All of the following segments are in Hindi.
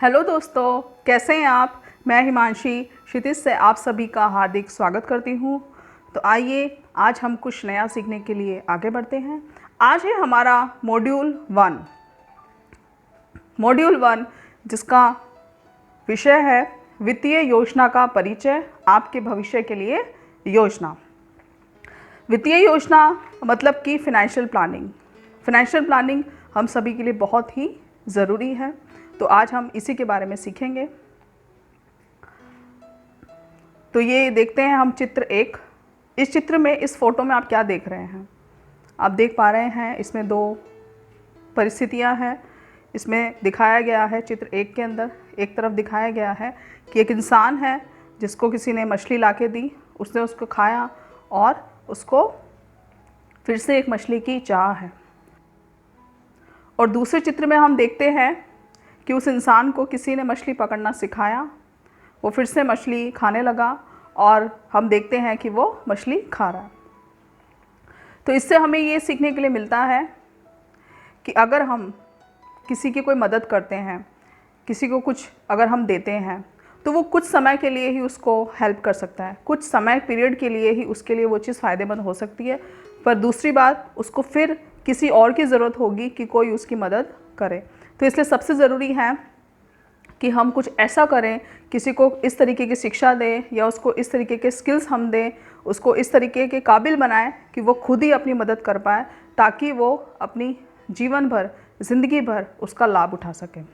हेलो दोस्तों, कैसे हैं आप। मैं हिमांशी क्षितिज से आप सभी का हार्दिक स्वागत करती हूं। तो आइए आज हम कुछ नया सीखने के लिए आगे बढ़ते हैं। आज है हमारा मॉड्यूल 1 जिसका विषय है वित्तीय योजना का परिचय, आपके भविष्य के लिए योजना। वित्तीय योजना मतलब कि फाइनेंशियल प्लानिंग हम सभी के लिए बहुत ही ज़रूरी है। तो आज हम इसी के बारे में सीखेंगे। तो ये देखते हैं हम चित्र 1। इस चित्र में, इस फोटो में आप क्या देख रहे हैं? आप देख पा रहे हैं इसमें दो परिस्थितियां हैं। इसमें दिखाया गया है चित्र 1 के अंदर, एक तरफ दिखाया गया है कि एक इंसान है जिसको किसी ने मछली लाके दी, उसने उसको खाया और उसको फिर से एक मछली की चाह है। और दूसरे चित्र में हम देखते हैं कि उस इंसान को किसी ने मछली पकड़ना सिखाया, वो फिर से मछली खाने लगा और हम देखते हैं कि वो मछली खा रहा है। तो इससे हमें ये सीखने के लिए मिलता है कि अगर हम किसी की कोई मदद करते हैं, किसी को कुछ अगर हम देते हैं, तो वो कुछ समय के लिए ही उसको हेल्प कर सकता है, कुछ समय पीरियड के लिए ही उसके लिए वो चीज़ फ़ायदेमंद हो सकती है। पर दूसरी बात, उसको फिर किसी और की ज़रूरत होगी कि कोई उसकी मदद करे। तो इसलिए सबसे ज़रूरी है कि हम कुछ ऐसा करें, किसी को इस तरीके की शिक्षा दें या उसको इस तरीके के स्किल्स हम दें, उसको इस तरीके के काबिल बनाएं कि वो खुद ही अपनी मदद कर पाए, ताकि वो अपनी जीवन भर, ज़िंदगी भर उसका लाभ उठा सकें।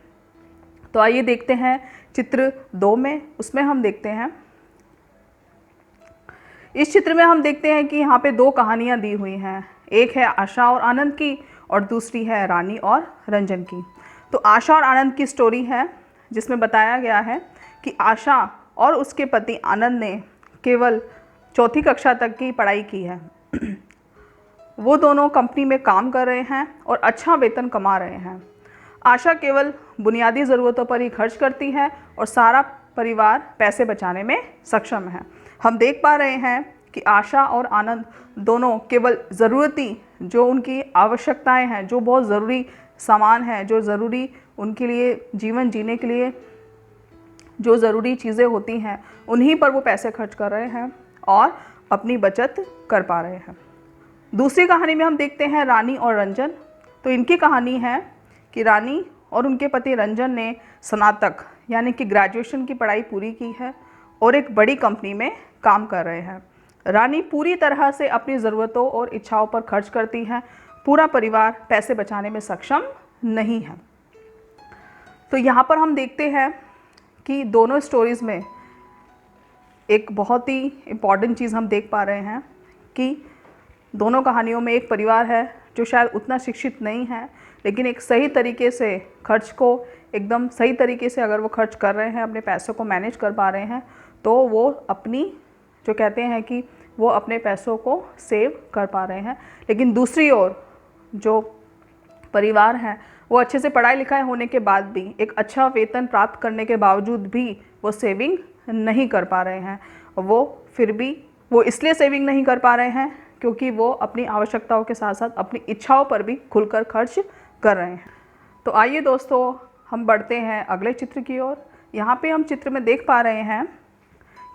तो आइए देखते हैं चित्र 2 में। उसमें हम देखते हैं, इस चित्र में हम देखते हैं कि यहाँ पे 2 कहानियाँ दी हुई हैं। एक है आशा और आनंद की और दूसरी है रानी और रंजन की। तो आशा और आनंद की स्टोरी है जिसमें बताया गया है कि आशा और उसके पति आनंद ने केवल 4th कक्षा तक की पढ़ाई की है। वो दोनों कंपनी में काम कर रहे हैं और अच्छा वेतन कमा रहे हैं। आशा केवल बुनियादी ज़रूरतों पर ही खर्च करती है और सारा परिवार पैसे बचाने में सक्षम है। हम देख पा रहे हैं कि आशा और आनंद दोनों केवल ज़रूरती, जो उनकी आवश्यकताएं हैं, जो बहुत ज़रूरी सामान है, जो ज़रूरी उनके लिए जीवन जीने के लिए जो ज़रूरी चीज़ें होती हैं, उन्हीं पर वो पैसे खर्च कर रहे हैं और अपनी बचत कर पा रहे हैं। दूसरी कहानी में हम देखते हैं रानी और रंजन। तो इनकी कहानी है कि रानी और उनके पति रंजन ने स्नातक यानी कि ग्रेजुएशन की पढ़ाई पूरी की है और एक बड़ी कंपनी में काम कर रहे हैं। रानी पूरी तरह से अपनी ज़रूरतों और इच्छाओं पर खर्च करती है, पूरा परिवार पैसे बचाने में सक्षम नहीं है। तो यहाँ पर हम देखते हैं कि दोनों स्टोरीज़ में एक बहुत ही इम्पॉर्टेंट चीज़ हम देख पा रहे हैं कि दोनों कहानियों में एक परिवार है जो शायद उतना शिक्षित नहीं है, लेकिन एक सही तरीके से खर्च को, एकदम सही तरीके से अगर वो खर्च कर रहे हैं, अपने पैसों को मैनेज कर पा रहे हैं, तो वो अपनी, जो कहते हैं कि वो अपने पैसों को सेव कर पा रहे हैं। लेकिन दूसरी ओर जो परिवार है, वो अच्छे से पढ़ाई लिखाई होने के बाद भी, एक अच्छा वेतन प्राप्त करने के बावजूद भी वो सेविंग नहीं कर पा रहे हैं। वो इसलिए सेविंग नहीं कर पा रहे हैं क्योंकि वो अपनी आवश्यकताओं के साथ साथ अपनी इच्छाओं पर भी खुलकर खर्च कर रहे हैं। तो आइए दोस्तों, हम बढ़ते हैं अगले चित्र की ओर। यहाँ पे हम चित्र में देख पा रहे हैं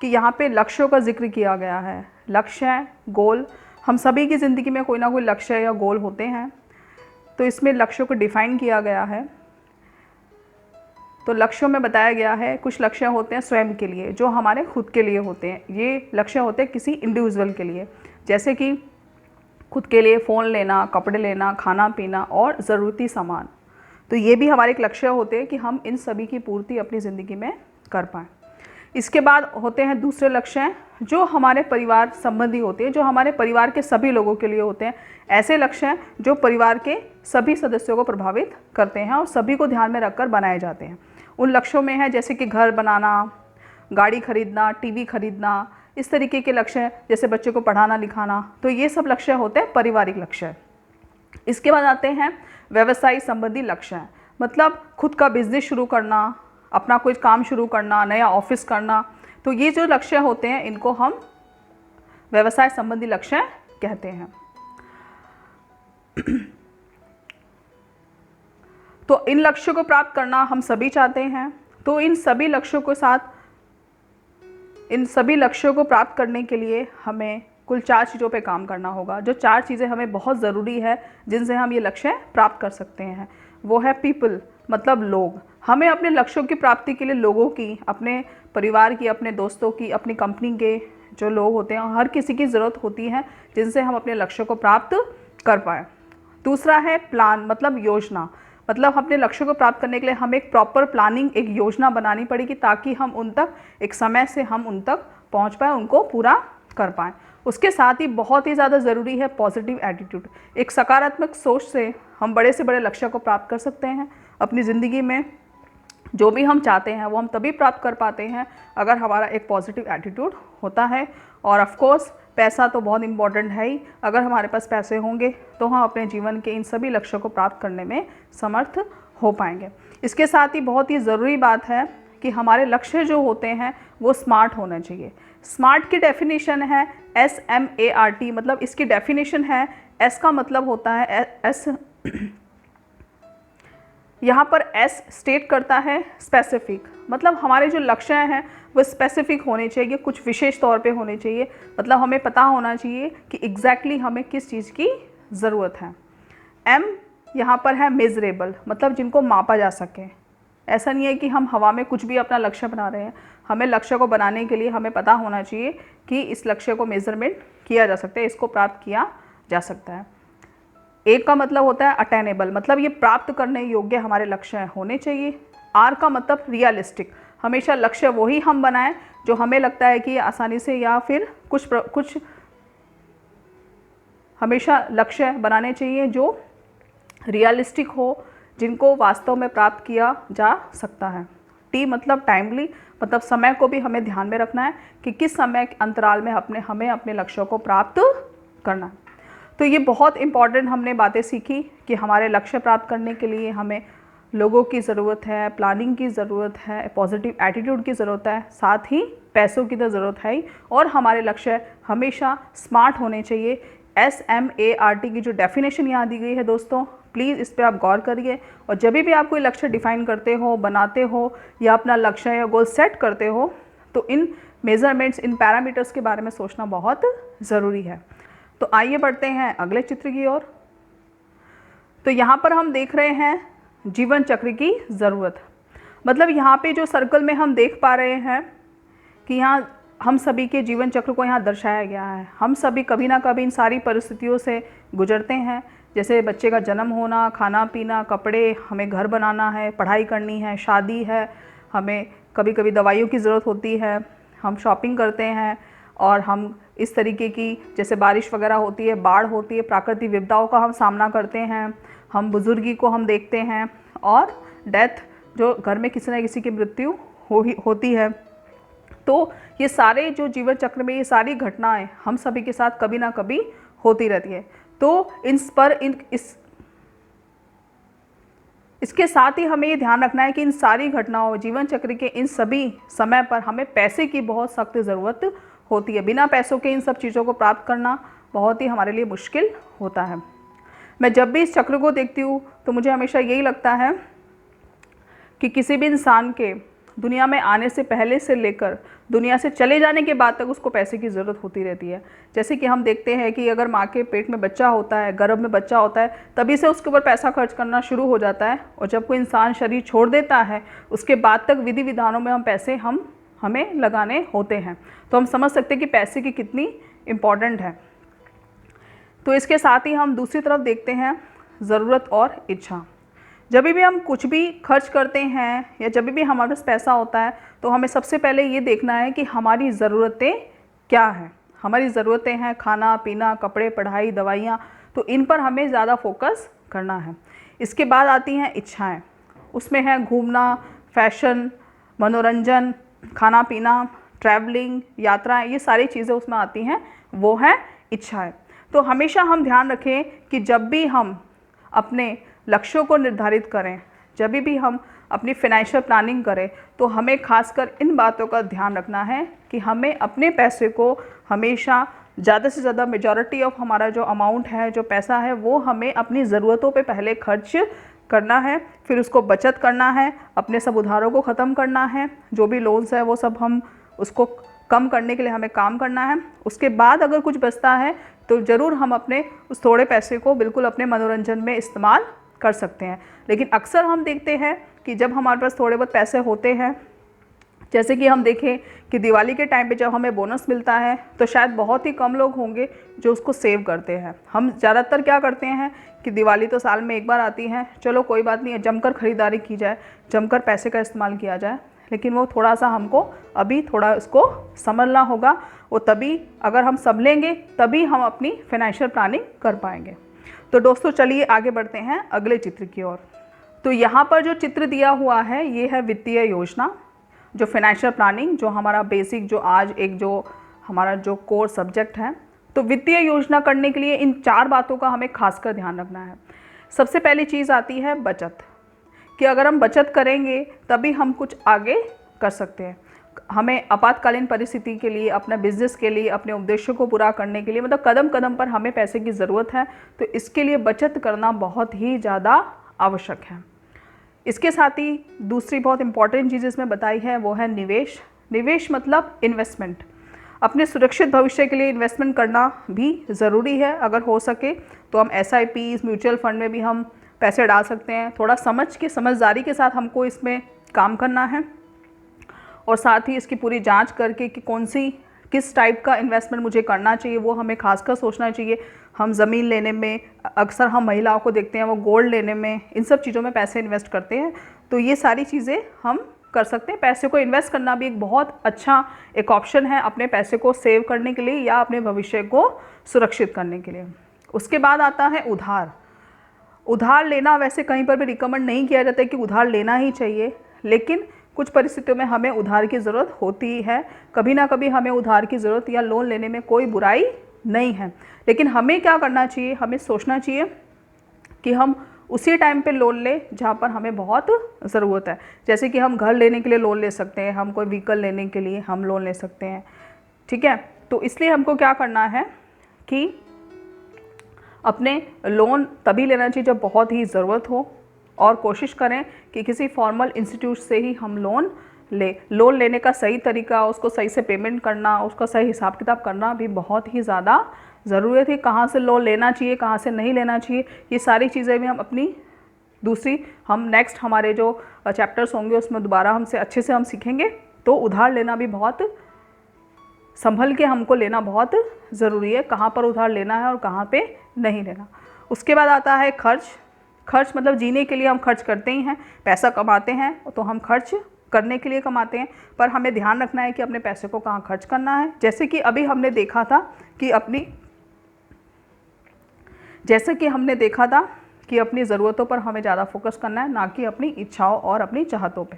कि यहाँ पे लक्ष्यों का जिक्र किया गया है। लक्ष्य, गोल, हम सभी की ज़िंदगी में कोई ना कोई लक्ष्य या गोल होते हैं। तो इसमें लक्ष्यों को डिफ़ाइन किया गया है। तो लक्ष्यों में बताया गया है, कुछ लक्ष्य होते हैं स्वयं के लिए, जो हमारे खुद के लिए होते हैं। ये लक्ष्य होते हैं किसी इंडिविजुअल के लिए, जैसे कि खुद के लिए फ़ोन लेना, कपड़े लेना, खाना पीना और ज़रूरती सामान। तो ये भी हमारे एक लक्ष्य होते हैं कि हम इन सभी की पूर्ति अपनी ज़िंदगी में कर पाएँ। इसके बाद होते हैं दूसरे लक्ष्य जो हमारे परिवार संबंधी होते हैं, जो हमारे परिवार के सभी लोगों के लिए होते हैं। ऐसे लक्ष्य जो परिवार के सभी सदस्यों को प्रभावित करते हैं और सभी को ध्यान में रखकर बनाए जाते हैं। उन लक्ष्यों में है जैसे कि घर बनाना, गाड़ी खरीदना, टीवी खरीदना, इस तरीके के लक्ष्य, जैसे बच्चे को पढ़ाना लिखाना। तो ये सब लक्ष्य होते हैं पारिवारिक लक्ष्य। इसके बाद आते हैं व्यवसाय संबंधी लक्ष्य, मतलब खुद का बिजनेस शुरू करना, अपना कोई काम शुरू करना, नया ऑफिस करना। तो ये जो लक्ष्य होते हैं, इनको हम व्यवसाय संबंधी लक्ष्य कहते हैं। तो इन लक्ष्यों को प्राप्त करना हम सभी चाहते हैं। तो इन सभी लक्ष्यों को प्राप्त करने के लिए हमें कुल 4 चीज़ों पे काम करना होगा। जो 4 चीज़ें हमें बहुत ज़रूरी है जिनसे हम ये लक्ष्य प्राप्त कर सकते हैं, वो है पीपल, मतलब लोग। हमें अपने लक्ष्यों की प्राप्ति के लिए लोगों की, अपने परिवार की, अपने दोस्तों की, अपनी कंपनी के जो लोग होते हैं, हर किसी की ज़रूरत होती है जिनसे हम अपने लक्ष्यों को प्राप्त कर पाएँ। दूसरा है प्लान, मतलब योजना। मतलब अपने लक्ष्यों को प्राप्त करने के लिए हमें एक प्रॉपर प्लानिंग, एक योजना बनानी पड़ेगी ताकि हम उन तक एक समय से हम उन तक पहुंच पाएँ, उनको पूरा कर पाएँ। उसके साथ ही बहुत ही ज़्यादा ज़रूरी है पॉजिटिव एटीट्यूड। एक सकारात्मक सोच से हम बड़े से बड़े लक्ष्य को प्राप्त कर सकते हैं। अपनी ज़िंदगी में जो भी हम चाहते हैं वो हम तभी प्राप्त कर पाते हैं अगर हमारा एक पॉजिटिव एटीट्यूड होता है। और ऑफ कोर्स पैसा तो बहुत इम्पॉर्टेंट है ही। अगर हमारे पास पैसे होंगे तो हम अपने जीवन के इन सभी लक्ष्यों को प्राप्त करने में समर्थ हो पाएंगे। इसके साथ ही बहुत ही ज़रूरी बात है कि हमारे लक्ष्य जो होते हैं वो स्मार्ट होने चाहिए। स्मार्ट की डेफिनेशन है SMART, मतलब इसकी डेफिनेशन है, S का मतलब होता है S, यहाँ पर S स्टेट करता है स्पेसिफिक, मतलब हमारे जो लक्ष्य हैं वो स्पेसिफिक होने चाहिए, कुछ विशेष तौर पे होने चाहिए। मतलब हमें पता होना चाहिए कि एग्जैक्टली हमें किस चीज़ की ज़रूरत है। M यहाँ पर है मेजरेबल, मतलब जिनको मापा जा सके। ऐसा नहीं है कि हम हवा में कुछ भी अपना लक्ष्य बना रहे हैं। हमें लक्ष्य को बनाने के लिए हमें पता होना चाहिए कि इस लक्ष्य को मेजरमेंट किया जा सकता है, इसको प्राप्त किया जा सकता है। A का मतलब होता है अटेनेबल, मतलब ये प्राप्त करने योग्य हमारे लक्ष्य होने चाहिए। R का मतलब रियलिस्टिक, हमेशा लक्ष्य वही हम बनाएं जो हमें लगता है कि आसानी से, या फिर कुछ हमेशा लक्ष्य बनाने चाहिए जो रियलिस्टिक हो, जिनको वास्तव में प्राप्त किया जा सकता है। T मतलब टाइमली, मतलब समय को भी हमें ध्यान में रखना है कि किस समय के अंतराल में हमें अपने लक्ष्यों को प्राप्त करना है। तो ये बहुत इम्पॉर्टेंट हमने बातें सीखी कि हमारे लक्ष्य प्राप्त करने के लिए हमें लोगों की ज़रूरत है, प्लानिंग की ज़रूरत है, पॉजिटिव एटीट्यूड की ज़रूरत है, साथ ही पैसों की तो ज़रूरत है ही, और हमारे लक्ष्य हमेशा स्मार्ट होने चाहिए। SMART की जो डेफिनेशन यहाँ दी गई है दोस्तों, प्लीज़ इस पर आप गौर करिए। और जब भी आप कोई लक्ष्य डिफ़ाइन करते हो, बनाते हो, या अपना लक्ष्य या गोल सेट करते हो, तो इन मेज़रमेंट्स, इन पैरामीटर्स के बारे में सोचना बहुत ज़रूरी है। तो आइए बढ़ते हैं अगले चित्र की ओर। तो यहाँ पर हम देख रहे हैं जीवन चक्र की ज़रूरत। मतलब यहाँ पे जो सर्कल में हम देख पा रहे हैं कि यहाँ हम सभी के जीवन चक्र को यहाँ दर्शाया गया है। हम सभी कभी ना कभी इन सारी परिस्थितियों से गुजरते हैं, जैसे बच्चे का जन्म होना, खाना पीना, कपड़े, हमें घर बनाना है, पढ़ाई करनी है, शादी है, हमें कभी कभी दवाइयों की ज़रूरत होती है, हम शॉपिंग करते हैं, और हम इस तरीके की, जैसे बारिश वगैरह होती है, बाढ़ होती है, प्राकृतिक विपदाओं का हम सामना करते हैं, हम बुजुर्गी को हम देखते हैं, और डेथ, जो घर में किसी न किसी की मृत्यु होती है। तो ये सारे जो जीवन चक्र में ये सारी घटनाएं हम सभी के साथ कभी ना कभी होती रहती है। तो इसके साथ ही हमें ये ध्यान रखना है कि इन सारी घटनाओं, जीवन चक्र के इन सभी समय पर हमें पैसे की बहुत सख्त ज़रूरत होती है। बिना पैसों के इन सब चीज़ों को प्राप्त करना बहुत ही हमारे लिए मुश्किल होता है। मैं जब भी इस चक्र को देखती हूँ तो मुझे हमेशा यही लगता है कि किसी भी इंसान के दुनिया में आने से पहले से लेकर दुनिया से चले जाने के बाद तक उसको पैसे की ज़रूरत होती रहती है। जैसे कि हम देखते हैं कि अगर माँ के पेट में बच्चा होता है, गर्भ में बच्चा होता है, तभी से उसके ऊपर पैसा खर्च करना शुरू हो जाता है, और जब कोई इंसान शरीर छोड़ देता है उसके बाद तक विधि विधानों में पैसे हमें लगाने होते हैं। तो हम समझ सकते हैं कि पैसे की कितनी इम्पॉर्टेंट है। तो इसके साथ ही हम दूसरी तरफ देखते हैं ज़रूरत और इच्छा। जब भी हम कुछ भी खर्च करते हैं या जब भी हमारे पास पैसा होता है तो हमें सबसे पहले ये देखना है कि हमारी ज़रूरतें क्या हैं। हमारी ज़रूरतें हैं खाना पीना, कपड़े, पढ़ाई, दवाइयाँ, तो इन पर हमें ज़्यादा फोकस करना है। इसके बाद आती हैं इच्छाएं, उसमें है घूमना, फैशन, मनोरंजन, खाना पीना, ट्रैवलिंग, यात्राएं, ये सारी चीज़ें उसमें आती हैं, वो हैं इच्छाएं। तो हमेशा हम ध्यान रखें कि जब भी हम अपने लक्ष्यों को निर्धारित करें, जब भी हम अपनी फाइनेंशियल प्लानिंग करें, तो हमें खासकर इन बातों का ध्यान रखना है कि हमें अपने पैसे को हमेशा ज़्यादा से ज़्यादा, मेजॉरिटी ऑफ हमारा जो अमाउंट है, जो पैसा है, वो हमें अपनी ज़रूरतों पे पहले खर्च करना है, फिर उसको बचत करना है, अपने सब उधारों को ख़त्म करना है, जो भी लोन्स है वो सब हम उसको कम करने के लिए हमें काम करना है। उसके बाद अगर कुछ बचता है तो ज़रूर हम अपने उस थोड़े पैसे को बिल्कुल अपने मनोरंजन में इस्तेमाल कर सकते हैं। लेकिन अक्सर हम देखते हैं कि जब हमारे पास थोड़े बहुत पैसे होते हैं, जैसे कि हम देखें कि दिवाली के टाइम पे जब हमें बोनस मिलता है तो शायद बहुत ही कम लोग होंगे जो उसको सेव करते हैं। हम ज़्यादातर क्या करते हैं कि दिवाली तो साल में एक बार आती है, चलो कोई बात नहीं है, जमकर ख़रीदारी की जाए, जमकर पैसे का इस्तेमाल किया जाए। लेकिन वो थोड़ा सा हमको अभी थोड़ा उसको समझना होगा। वो तभी अगर हम संभलेंगे तभी हम अपनी फाइनेंशियल प्लानिंग कर पाएंगे। तो दोस्तों चलिए आगे बढ़ते हैं अगले चित्र की ओर। तो यहाँ पर जो चित्र दिया हुआ है ये है वित्तीय योजना, जो फाइनेंशियल प्लानिंग, जो हमारा बेसिक, जो आज एक जो हमारा जो कोर सब्जेक्ट है। तो वित्तीय योजना करने के लिए इन 4 बातों का हमें खासकर ध्यान रखना है। सबसे पहली चीज़ आती है बचत, कि अगर हम बचत करेंगे तभी हम कुछ आगे कर सकते हैं। हमें आपातकालीन परिस्थिति के लिए, अपना बिजनेस के लिए, अपने उद्देश्यों को पूरा करने के लिए, मतलब कदम कदम पर हमें पैसे की ज़रूरत है, तो इसके लिए बचत करना बहुत ही ज़्यादा आवश्यक है। इसके साथ ही दूसरी बहुत इंपॉर्टेंट चीज़ इसमें बताई है वो है निवेश। निवेश मतलब इन्वेस्टमेंट। अपने सुरक्षित भविष्य के लिए इन्वेस्टमेंट करना भी ज़रूरी है। अगर हो सके तो हम SIPs, म्यूचुअल फंड में भी हम पैसे डाल सकते हैं। थोड़ा समझ के, समझदारी के साथ हमको इसमें काम करना है, और साथ ही इसकी पूरी जांच करके कि किस टाइप का इन्वेस्टमेंट मुझे करना चाहिए वो हमें खासकर सोचना चाहिए। हम ज़मीन लेने में, अक्सर हम महिलाओं को देखते हैं वो गोल्ड लेने में, इन सब चीज़ों में पैसे इन्वेस्ट करते हैं। तो ये सारी चीज़ें हम कर सकते हैं। पैसे को इन्वेस्ट करना भी एक बहुत अच्छा एक ऑप्शन है अपने पैसे को सेव करने के लिए या अपने भविष्य को सुरक्षित करने के लिए। उसके बाद आता है उधार। उधार लेना वैसे कहीं पर भी रिकमेंड नहीं किया जाता है कि उधार लेना ही चाहिए, लेकिन कुछ परिस्थितियों में हमें उधार की ज़रूरत होती है। कभी ना कभी हमें उधार की ज़रूरत या लोन लेने में कोई बुराई नहीं है। लेकिन हमें क्या करना चाहिए, हमें सोचना चाहिए कि हम उसी टाइम पे लोन लें जहाँ पर हमें बहुत ज़रूरत है। जैसे कि हम घर लेने के लिए लोन ले सकते हैं, हम कोई व्हीकल लेने के लिए हम लोन ले सकते हैं, ठीक है। तो इसलिए हमको क्या करना है कि अपने लोन तभी लेना चाहिए जब बहुत ही ज़रूरत हो, और कोशिश करें कि किसी फॉर्मल इंस्टीट्यूट से ही हम लोन ले। लोन लेने का सही तरीका, उसको सही से पेमेंट करना, उसका सही हिसाब किताब करना भी बहुत ही ज़्यादा ज़रूरत है। कहाँ से लोन लेना चाहिए, कहाँ से नहीं लेना चाहिए, ये सारी चीज़ें भी हम अपनी हम नेक्स्ट हमारे जो चैप्टर्स होंगे उसमें दोबारा हमसे अच्छे से हम सीखेंगे। तो उधार लेना भी बहुत संभल के हमको लेना बहुत ज़रूरी है, कहाँ पर उधार लेना है और कहाँ पे नहीं लेना। उसके बाद आता है खर्च। खर्च मतलब जीने के लिए हम खर्च करते ही हैं, पैसा कमाते हैं तो हम खर्च करने के लिए कमाते हैं, पर हमें ध्यान रखना है कि अपने पैसे को कहाँ खर्च करना है। जैसे कि अभी हमने देखा था कि अपनी ज़रूरतों पर हमें ज़्यादा फोकस करना है, ना कि अपनी इच्छाओं और अपनी चाहतों पे।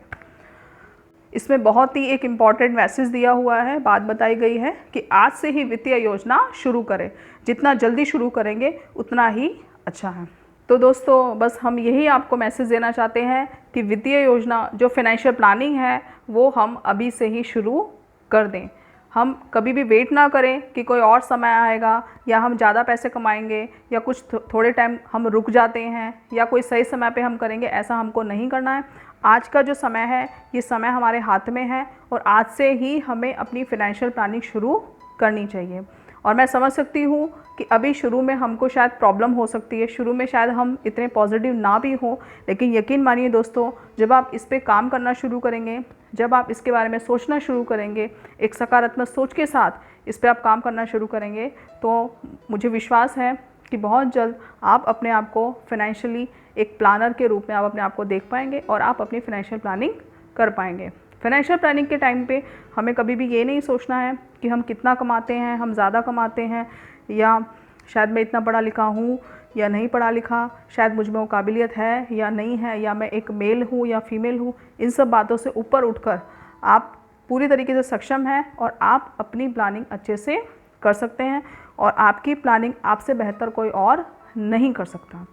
इसमें बहुत ही एक इम्पॉर्टेंट मैसेज दिया हुआ है, बात बताई गई है कि आज से ही वित्तीय योजना शुरू करें। जितना जल्दी शुरू करेंगे उतना ही अच्छा है। तो दोस्तों बस हम यही आपको मैसेज देना चाहते हैं कि वित्तीय योजना जो फाइनेंशियल प्लानिंग है वो हम अभी से ही शुरू कर दें। हम कभी भी वेट ना करें कि कोई और समय आएगा या हम ज़्यादा पैसे कमाएंगे या कुछ थोड़े टाइम हम रुक जाते हैं या कोई सही समय पे हम करेंगे, ऐसा हमको नहीं करना है। आज का जो समय है ये समय हमारे हाथ में है और आज से ही हमें अपनी फाइनेंशियल प्लानिंग शुरू करनी चाहिए। और मैं समझ सकती हूँ कि अभी शुरू में हमको शायद प्रॉब्लम हो सकती है, शुरू में शायद हम इतने पॉजिटिव ना भी हो, लेकिन यकीन मानिए दोस्तों, जब आप इस पे काम करना शुरू करेंगे, जब आप इसके बारे में सोचना शुरू करेंगे, एक सकारात्मक सोच के साथ इस पे आप काम करना शुरू करेंगे, तो मुझे विश्वास है कि बहुत जल्द आप अपने आप को फाइनेंशियली एक प्लानर के रूप में आप अपने आप को देख पाएंगे और आप अपनी फाइनेंशियल प्लानिंग कर पाएंगे। फाइनेंशियल प्लानिंग के टाइम पे हमें कभी भी ये नहीं सोचना है कि हम कितना कमाते हैं, हम ज़्यादा कमाते हैं, या शायद मैं इतना पढ़ा लिखा हूँ या नहीं पढ़ा लिखा, शायद मुझ में वो काबिलियत है या नहीं है, या मैं एक मेल हूँ या फीमेल हूँ। इन सब बातों से ऊपर उठकर आप पूरी तरीके से सक्षम हैं और आप अपनी प्लानिंग अच्छे से कर सकते हैं और आपकी प्लानिंग आपसे बेहतर कोई और नहीं कर सकता।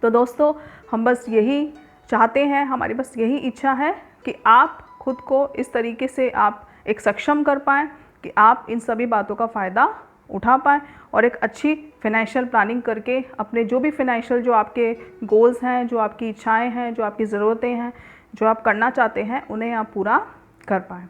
तो दोस्तों हम बस यही चाहते हैं, हमारी बस यही इच्छा है कि आप खुद को इस तरीके से आप एक सक्षम कर पाएँ कि आप इन सभी बातों का फ़ायदा उठा पाएँ और एक अच्छी फाइनेंशियल प्लानिंग करके अपने जो भी फाइनेंशियल जो आपके गोल्स हैं, जो आपकी इच्छाएँ हैं, जो आपकी ज़रूरतें हैं, जो आप करना चाहते हैं, उन्हें आप पूरा कर पाएँ।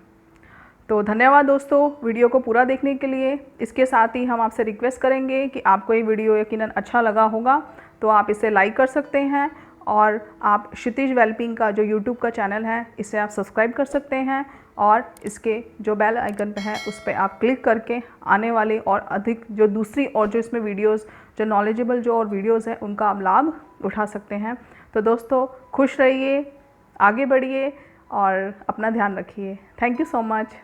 तो धन्यवाद दोस्तों वीडियो को पूरा देखने के लिए। इसके साथ ही हम आपसे रिक्वेस्ट करेंगे कि आपको ये वीडियो यकीनन अच्छा लगा होगा तो आप इसे लाइक कर सकते हैं और आप क्षितिज वेलबींग का जो यूट्यूब का चैनल है इसे आप सब्सक्राइब कर सकते हैं और इसके जो बेल आइकन पे है उस पर आप क्लिक करके आने वाले और अधिक जो दूसरी और जो इसमें वीडियोस जो नॉलेजेबल जो और वीडियोस हैं उनका आप लाभ उठा सकते हैं। तो दोस्तों खुश रहिए, आगे बढ़िए और अपना ध्यान रखिए। Thank you so much.